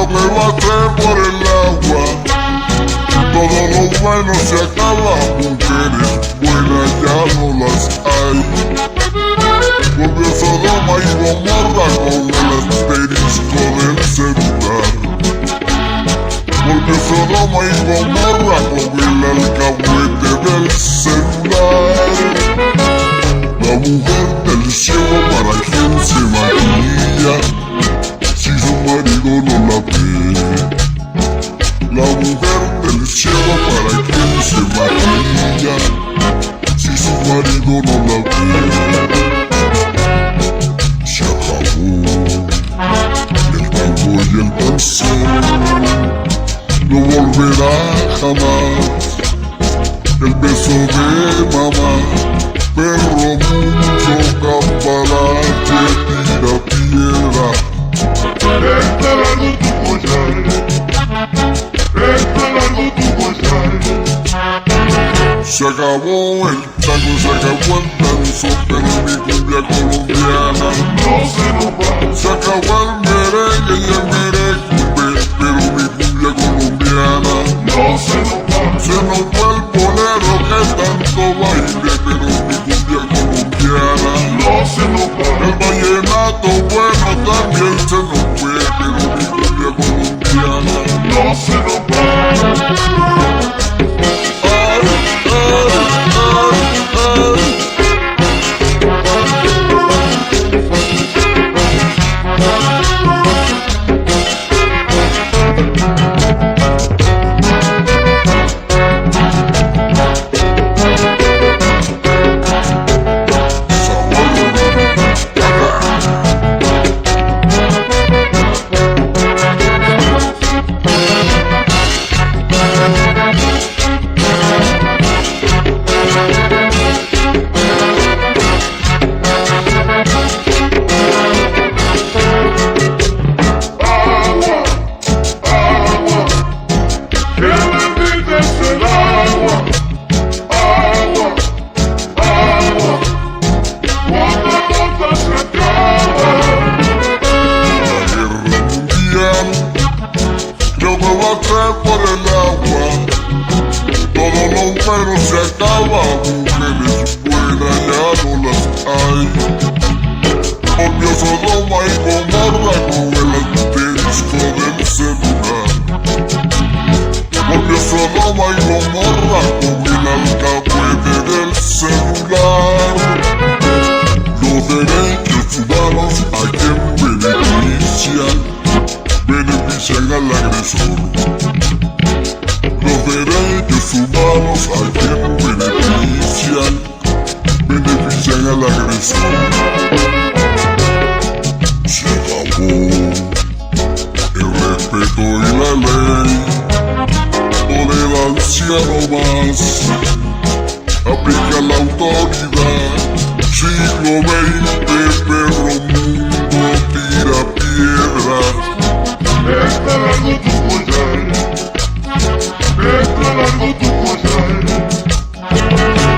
Yo me bajé por el agua, todo lo bueno se acaba, mujeres buenas ya no las hay. Volvió Sodoma y Gomorra con el asterisco del celular. Volvió Sodoma y Gomorra con el alcahuete del celular. La mujer del cielo, ¿para quién se maquilla si su marido no la ve? La mujer del cielo, ¿para quién se maquilla si su marido no la ve? Se acabó el tango y el danzón, no volverá jamás el beso de mamá. Perro mucho cambalache, tira piedra. Está largo tu collar, está largo tu collar. Se acabó el tango, se acabó el danzo, pero mi cumbia colombiana No se nos va, se acabó el merengue y el merengue, pero mi cumbia colombiana no se nos va. se nos fue el bolero que tanto baile, pero mi cumbia colombiana No se nos va, el vallenato bueno también se nos fue, pero mi cumbia colombiana no se nos va. Por el agua, todo lo bueno se acaba, mujeres buenas ya no las hay. Volvió Sodoma y Gomorra con el asterisco del celular. Volvió Sodoma y Gomorra con el alcahuete del celular. Los derechos humanos a quien benefician al agresor. Los derechos humanos a quien benefician al agresor. Se acabó el respeto y la ley, tolerancia no más, aplica la autoridad. Siglo XX, perro mundo tira piedras. Está largo tu collar, está largo tu collar.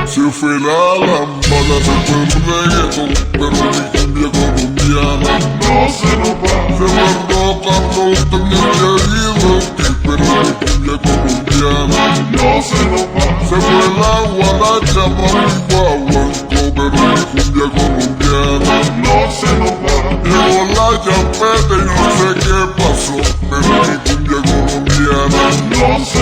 Se fue la lambada, se fue el reggaetón, pero mi cumbia colombiana No se nos va, se fue el rock and roll, también querido, pero mi cumbia colombiana no se nos va. se fue el agua, la chapa, mi guaguancó, pero mi cumbia colombiana No se nos va, llegó la champeta y no sé qué pasó, pero mi cumbia colombiana no se